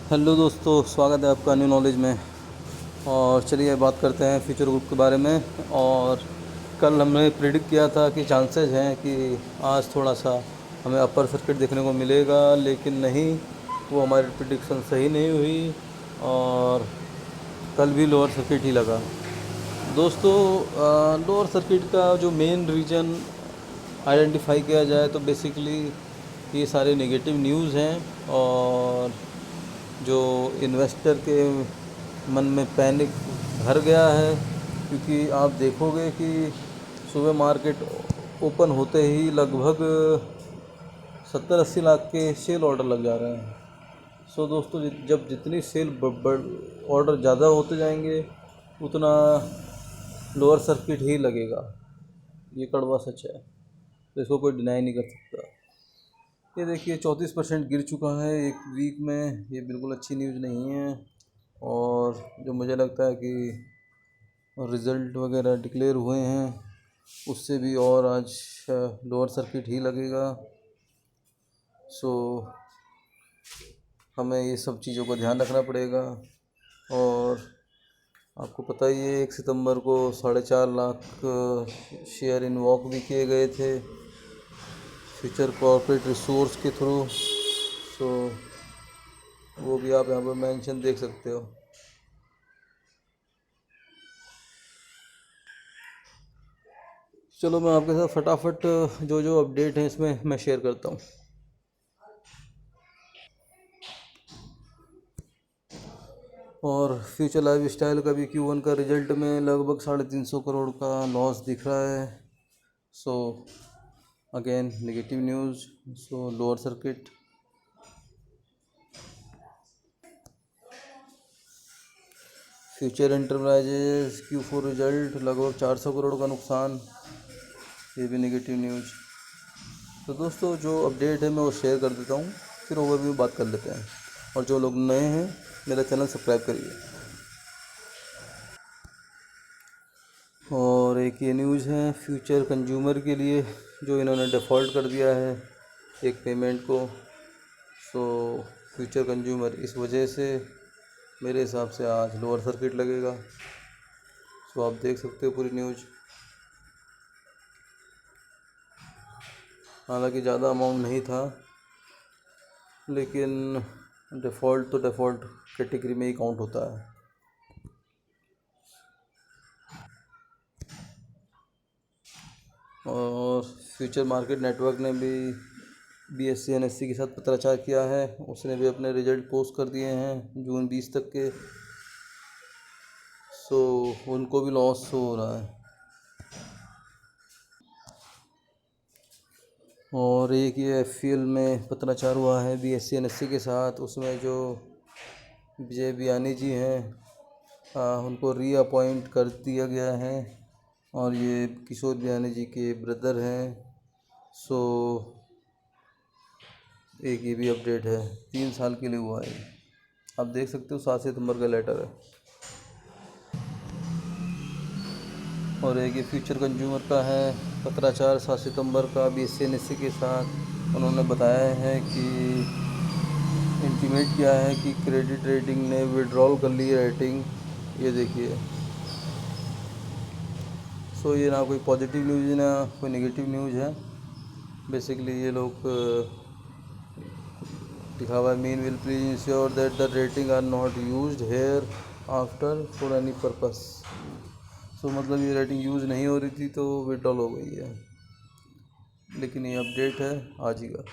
Hello दोस्तों, स्वागत है आपका न्यू नॉलेज में। और चलिए बात करते हैं फ्यूचर ग्रुप के बारे में। और कल हमने प्रिडिक्ट किया था कि चांसेस हैं कि आज थोड़ा सा हमें अपर सर्किट देखने को मिलेगा, लेकिन नहीं, वो हमारी प्रिडिक्शन सही नहीं हुई और कल भी लोअर सर्किट ही लगा। दोस्तों, लोअर सर्किट का जो मेन रीज़न आइडेंटिफाई किया जाए तो बेसिकली ये सारे नेगेटिव न्यूज़ हैं और जो इन्वेस्टर के मन में पैनिक भर गया है, क्योंकि आप देखोगे कि सुबह मार्केट ओपन होते ही लगभग 70-80 लाख के सेल ऑर्डर लग जा रहे हैं। सो दोस्तों, जब जितनी सेल ऑर्डर ज़्यादा होते जाएंगे उतना लोअर सर्किट ही लगेगा। ये कड़वा सच है, तो इसको कोई डिनाई नहीं कर सकता। ये देखिए 34% गिर चुका है एक वीक में। ये बिल्कुल अच्छी न्यूज़ नहीं है। और जो मुझे लगता है कि रिज़ल्ट वगैरह डिक्लेयर हुए हैं उससे भी और आज लोअर सर्किट ही लगेगा। सो हमें ये सब चीज़ों का ध्यान रखना पड़ेगा। और आपको पता ही है 1 सितंबर को 4.5 लाख शेयर इन वॉक भी किए गए थे फ्यूचर कॉर्पोरेट रिसोर्स के थ्रू। सो वो भी आप यहाँ पर मेंशन देख सकते हो। चलो मैं आपके साथ फटाफट जो जो अपडेट है इसमें मैं शेयर करता हूँ। और फ्यूचर लाइफ स्टाइल का भी Q1 का रिजल्ट में लगभग 350 करोड़ का लॉस दिख रहा है। सो अगेन नेगेटिव न्यूज़, सो lower circuit. Future enterprises Q4 result लगभग 400 करोड़ का नुकसान, ये भी नेगेटिव न्यूज़। तो दोस्तों, जो अपडेट है मैं वो शेयर कर देता हूँ, फिर ओवरव्यू बात कर लेते हैं। और जो लोग नए हैं मेरा चैनल सब्सक्राइब करिए। और एक ये न्यूज़ है फ्यूचर कंज्यूमर के लिए, जो इन्होंने डिफ़ॉल्ट कर दिया है एक पेमेंट को। सो फ्यूचर कंज्यूमर इस वजह से मेरे हिसाब से आज लोअर सर्किट लगेगा। सो आप देख सकते हो पूरी न्यूज़। हालांकि ज़्यादा अमाउंट नहीं था, लेकिन डिफ़ॉल्ट तो डिफ़ॉल्ट कैटेगरी में ही काउंट होता है। और फ्यूचर मार्केट नेटवर्क ने भी BSE NSE के साथ पत्राचार किया है। उसने भी अपने रिजल्ट पोस्ट कर दिए हैं जून 20 तक के। सो उनको भी लॉस हो रहा है। और एक ये FPL में पत्राचार हुआ है BSE NSE के साथ। उसमें जो विजय बियानी जी हैं, उनको रीअपॉइंट कर दिया गया है और ये किशोर बियानी जी के ब्रदर हैं। सो एक ये भी अपडेट है, 3 साल के लिए हुआ है। आप देख सकते हो 7 सितंबर का लेटर है। और एक ये फ्यूचर कंज्यूमर का है पत्राचार 7 सितंबर का BSE NSE के साथ। उन्होंने बताया है कि इंटीमेट किया है कि क्रेडिट रेटिंग ने विड्रॉल कर ली रेटिंग। ये देखिए। सो ये ना कोई पॉजिटिव न्यूज़ है ना कोई नेगेटिव न्यूज़ है। बेसिकली ये लोग लिखा हुआ है, mean will please ensure that the rating are not used hereafter for any purpose. So मतलब ये रेटिंग यूज़ नहीं हो रही थी तो विड्रॉल हो गई है। लेकिन ये अपडेट है आज ही का।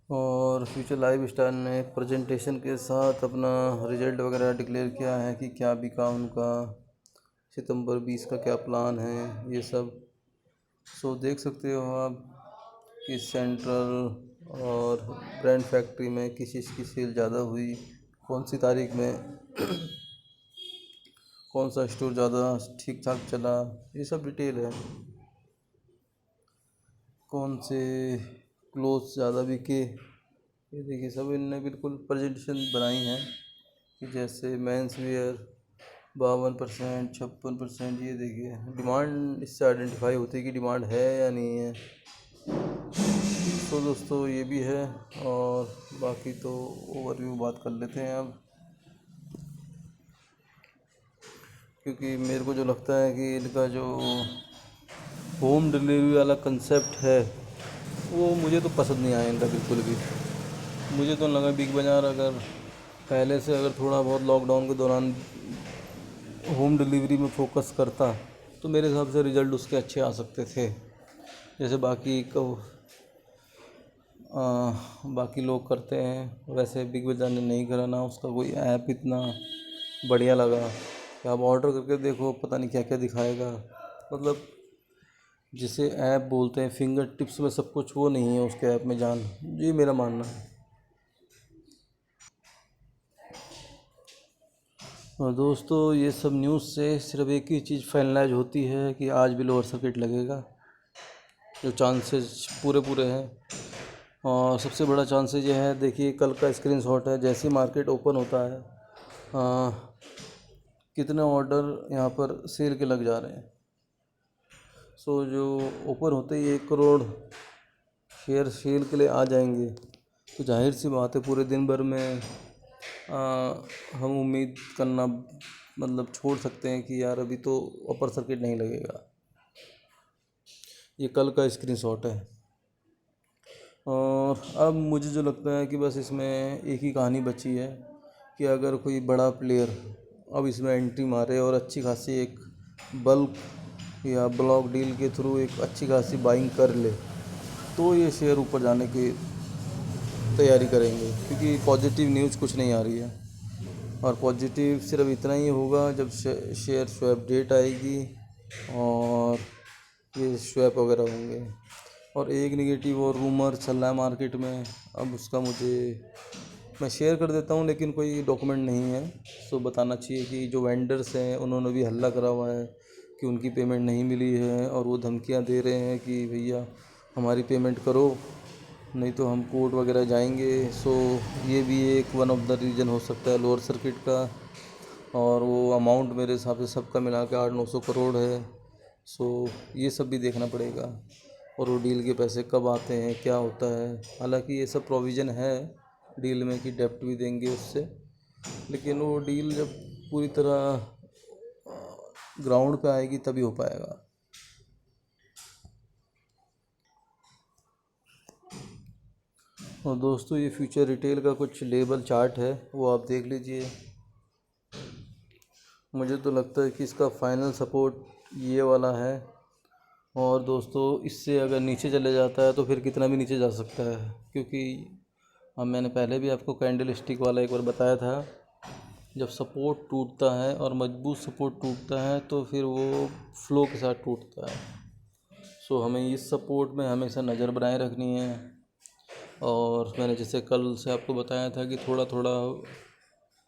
और फ्यूचर लाइफ स्टाइल ने प्रेजेंटेशन के साथ अपना रिजल्ट वगैरह डिक्लेयर किया है कि क्या बिका उनका, सितंबर 20 का क्या प्लान है, ये सब। सो देख सकते हो आप कि सेंट्रल और ब्रांड फैक्ट्री में किस चीज़ की सेल ज़्यादा हुई, कौन सी तारीख में कौन सा स्टोर ज़्यादा ठीक ठाक चला, ये सब डिटेल है। कौन से क्लोथ्स ज़्यादा बिके, ये देखिए सब इनने बिल्कुल प्रेजेंटेशन बनाई है कि जैसे मेंस वेयर 52%, 56%। ये देखिए डिमांड इससे आइडेंटिफाई होती है कि डिमांड है या नहीं है। तो दोस्तों ये भी है, और बाकी तो ओवरव्यू बात कर लेते हैं अब, क्योंकि मेरे को जो लगता है कि इनका जो होम डिलीवरी वाला कंसेप्ट है वो मुझे तो पसंद नहीं आया इनका बिल्कुल भी। मुझे तो लगा बिग बाज़ार अगर पहले से अगर थोड़ा बहुत लॉकडाउन के दौरान होम डिलीवरी में फोकस करता तो मेरे हिसाब से रिज़ल्ट उसके अच्छे आ सकते थे। जैसे बाकी लोग करते हैं वैसे बिग बाज़ार ने नहीं करा। ना उसका कोई ऐप इतना बढ़िया लगा कि आप ऑर्डर करके देखो, पता नहीं क्या क्या दिखाएगा। मतलब जिसे ऐप बोलते हैं फिंगर टिप्स में सब कुछ, वो नहीं है उसके ऐप में जान, ये मेरा मानना है। और दोस्तों ये सब न्यूज़ से सिर्फ एक ही चीज़ फाइनलाइज होती है कि आज भी लोअर सर्किट लगेगा, जो चांसेस पूरे पूरे हैं। और सबसे बड़ा चांसेस ये है, देखिए कल का स्क्रीनशॉट है, जैसे ही मार्केट ओपन होता है कितने ऑर्डर यहाँ पर सेल के लग जा रहे हैं। सो जो ओपन होते ही 1 करोड़ शेयर सेल के लिए आ जाएंगे, तो जाहिर सी बात है पूरे दिन भर में हम उम्मीद करना मतलब छोड़ सकते हैं कि यार अभी तो अपर सर्किट नहीं लगेगा। ये कल का स्क्रीनशॉट है। और अब मुझे जो लगता है कि बस इसमें एक ही कहानी बची है कि अगर कोई बड़ा प्लेयर अब इसमें एंट्री मारे और अच्छी खासी एक बल्क या ब्लॉक डील के थ्रू एक अच्छी खासी बाइंग कर ले, तो ये शेयर ऊपर जाने की तैयारी करेंगे, क्योंकि पॉजिटिव न्यूज़ कुछ नहीं आ रही है। और पॉजिटिव सिर्फ इतना ही होगा जब शेयर स्वैप डेट आएगी और ये स्वैप वगैरह होंगे। और एक निगेटिव और रूमर चल रहा है मार्केट में, अब उसका मैं शेयर कर देता हूँ, लेकिन कोई डॉक्यूमेंट नहीं है। सो बताना चाहिए कि जो वेंडर्स हैं उन्होंने भी हल्ला करा हुआ है कि उनकी पेमेंट नहीं मिली है, और वो धमकियाँ दे रहे हैं कि भैया हमारी पेमेंट करो नहीं तो हम कोर्ट वगैरह जाएंगे। सो ये भी एक वन ऑफ द रीज़न हो सकता है लोअर सर्किट का। और वो अमाउंट मेरे हिसाब से सबका मिला के 800-900 करोड़ है। सो ये सब भी देखना पड़ेगा, और वो डील के पैसे कब आते हैं, क्या होता है। हालांकि ये सब प्रोविज़न है डील में कि डेप्ट भी देंगे उससे, लेकिन वो डील जब पूरी तरह ग्राउंड पे आएगी तभी हो पाएगा। और दोस्तों ये फ्यूचर रिटेल का कुछ लेवल चार्ट है, वो आप देख लीजिए। मुझे तो लगता है कि इसका फाइनल सपोर्ट ये वाला है, और दोस्तों इससे अगर नीचे चले जाता है तो फिर कितना भी नीचे जा सकता है, क्योंकि मैंने पहले भी आपको कैंडल स्टिक वाला एक बार बताया था, जब सपोर्ट टूटता है और मजबूत सपोर्ट टूटता है तो फिर वो फ्लो के साथ टूटता है। सो हमें इस सपोर्ट में हमेशा नज़र बनाए रखनी है। और मैंने जैसे कल से आपको बताया था कि थोड़ा थोड़ा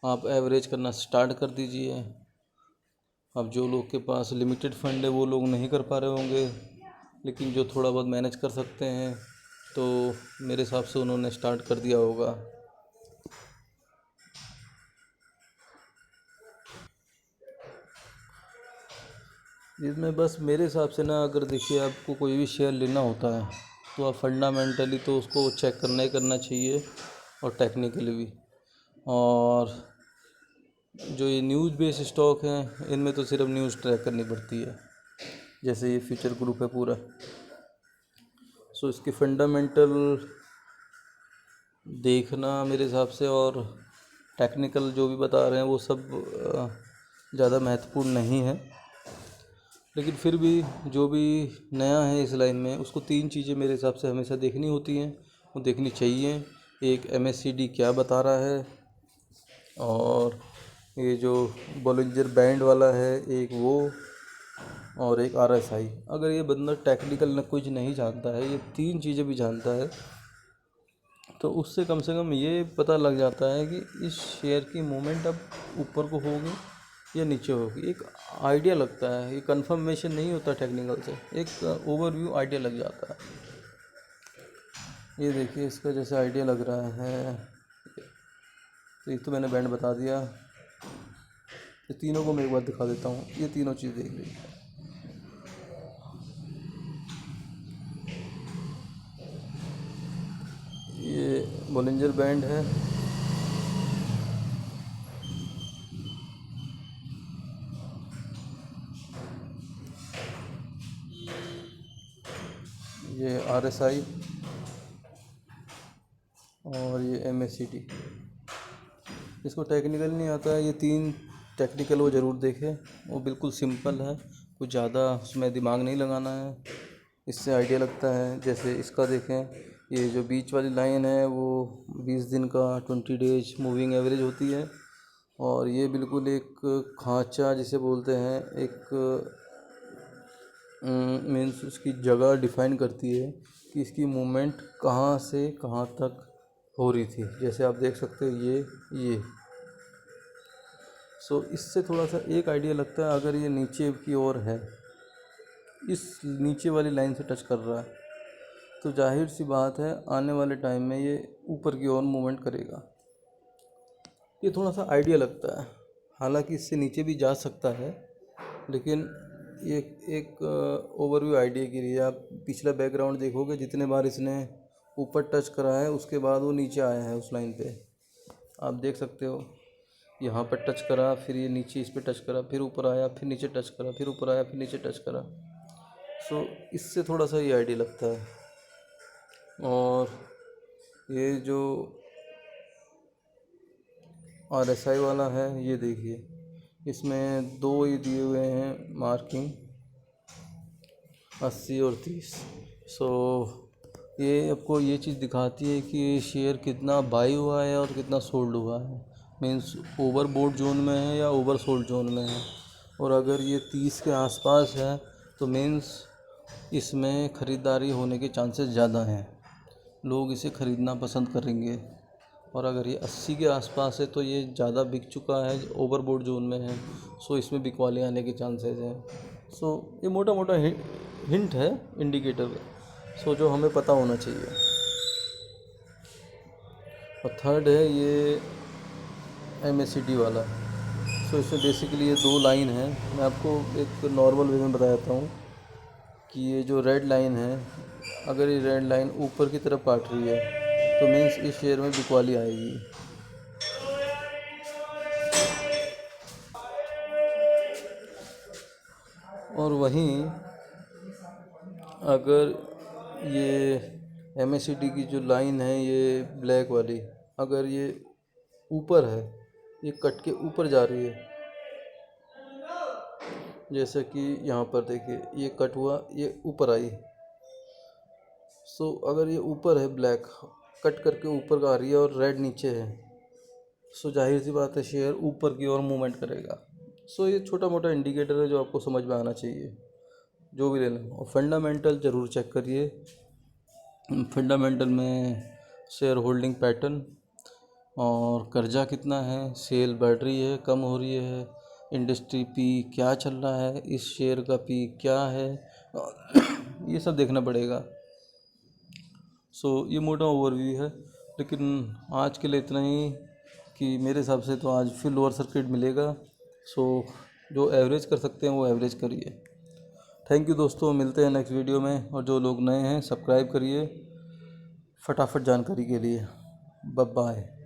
आप एवरेज करना स्टार्ट कर दीजिए। अब जो लोग के पास लिमिटेड फंड है वो लोग नहीं कर पा रहे होंगे, लेकिन जो थोड़ा बहुत मैनेज कर सकते हैं तो मेरे हिसाब से उन्होंने स्टार्ट कर दिया होगा। इसमें बस मेरे हिसाब से ना, अगर देखिए आपको कोई भी शेयर लेना होता है तो आप फंडामेंटली तो उसको चेक करना ही करना चाहिए, और टेक्निकली भी। और जो ये न्यूज़ बेस्ड स्टॉक हैं इनमें तो सिर्फ न्यूज़ ट्रैक करनी पड़ती है, जैसे ये फ्यूचर ग्रुप है पूरा। सो इसके फंडामेंटल देखना मेरे हिसाब से, और टेक्निकल जो भी बता रहे हैं वो सब ज़्यादा महत्वपूर्ण नहीं है। लेकिन फिर भी जो भी नया है इस लाइन में उसको 3 चीज़ें मेरे हिसाब से हमेशा देखनी होती हैं, वो देखनी चाहिए। एक MACD क्या बता रहा है, और ये जो बॉलिंजर बैंड वाला है एक वो, और एक RSI। अगर ये बंदा टेक्निकल न कुछ नहीं जानता है, ये 3 चीज़ें भी जानता है, तो उससे कम से कम ये पता लग जाता है कि इस शेयर की मूवमेंट अब ऊपर को होगी या नीचे होगी। एक आइडिया लगता है, ये कंफर्मेशन नहीं होता टेक्निकल से, एक ओवरव्यू आइडिया लग जाता है। ये देखिए इसका जैसे आइडिया लग रहा है, तो एक तो मैंने बैंड बता दिया, ये तीनों को मैं एक बार दिखा देता हूँ। ये तीनों चीज़ देख लीजिए। बोलिंजर बैंड है। ये RSI और ये MACD। इसको टेक्निकल नहीं आता है, ये 3 टेक्निकल वो ज़रूर देखें। वो बिल्कुल सिंपल है, कुछ ज़्यादा उसमें दिमाग नहीं लगाना है, इससे आइडिया लगता है। जैसे इसका देखें, ये जो बीच वाली लाइन है वो 20 दिन का 20 डेज मूविंग एवरेज होती है। और ये बिल्कुल एक खांचा जिसे बोलते हैं, एक मीन्स उसकी जगह डिफाइन करती है कि इसकी मूवमेंट कहाँ से कहाँ तक हो रही थी। जैसे आप देख सकते हो ये सो इससे थोड़ा सा एक आइडिया लगता है। अगर ये नीचे की ओर है, इस नीचे वाली लाइन से टच कर रहा है, तो जाहिर सी बात है आने वाले टाइम में ये ऊपर की ओर मूवमेंट करेगा। ये थोड़ा सा आइडिया लगता है, हालांकि इससे नीचे भी जा सकता है, लेकिन ये एक ओवरव्यू आइडिया के लिए। आप पिछला बैकग्राउंड देखोगे, जितने बार इसने ऊपर टच करा है उसके बाद वो नीचे आया है उस लाइन पे। आप देख सकते हो, यहाँ पर टच करा, फिर ये नीचे इस पे टच करा, फिर ऊपर आया, फिर नीचे टच करा, फिर ऊपर आया, फिर नीचे टच करा। सो इससे थोड़ा सा ये आइडिया लगता है। और ये जो RSI वाला है, ये देखिए, इसमें 2 ही दिए हुए हैं मार्किंग, 80 और 30। सो ये आपको ये चीज़ दिखाती है कि शेयर कितना बाई हुआ है और कितना सोल्ड हुआ है, मीन्स ओवरबोट जोन में है या ओवर सोल्ड जोन में है। और अगर ये 30 के आसपास है तो मीन्स इसमें ख़रीदारी होने के चांसेस ज़्यादा हैं, लोग इसे ख़रीदना पसंद करेंगे। और अगर ये 80 के आसपास है तो ये ज़्यादा बिक चुका है, ओवरबोट जोन में है, सो इसमें बिकवाली आने के चांसेस हैं। सो ये मोटा मोटा हिंट है, इंडिकेटर, सो जो हमें पता होना चाहिए। और थर्ड है ये MACD वाला। सो इसमें बेसिकली ये 2 लाइन है। मैं आपको एक नॉर्मल वे में बता देता हूँ कि ये जो रेड लाइन है, अगर ये रेड लाइन ऊपर की तरफ काट रही है तो मीन्स इस शेयर में बिकवाली आएगी। और वहीं अगर ये MACD की जो लाइन है, ये ब्लैक वाली, अगर ये ऊपर है, ये कट के ऊपर जा रही है, जैसे कि यहाँ पर देखिए ये कट हुआ, ये ऊपर आई। सो अगर ये ऊपर है, ब्लैक कट करके ऊपर का आ रही है और रेड नीचे है, सो जाहिर सी बात है शेयर ऊपर की ओर मूवमेंट करेगा। सो ये छोटा मोटा इंडिकेटर है जो आपको समझ में आना चाहिए, जो भी ले लें। और फंडामेंटल ज़रूर चेक करिए। फंडामेंटल में शेयर होल्डिंग पैटर्न और कर्जा कितना है, सेल बढ़ रही है, कम हो रही है, इंडस्ट्री पी क्या चल रहा है, इस शेयर का पी क्या है, ये सब देखना पड़ेगा। सो ये मोटा ओवरव्यू है, लेकिन आज के लिए इतना ही कि मेरे हिसाब से तो आज फिर लोअर सर्किट मिलेगा। सो जो एवरेज कर सकते हैं वो एवरेज करिए। थैंक यू दोस्तों, मिलते हैं नेक्स्ट वीडियो में। और जो लोग नए हैं सब्सक्राइब करिए फटाफट जानकारी के लिए। Bye bye.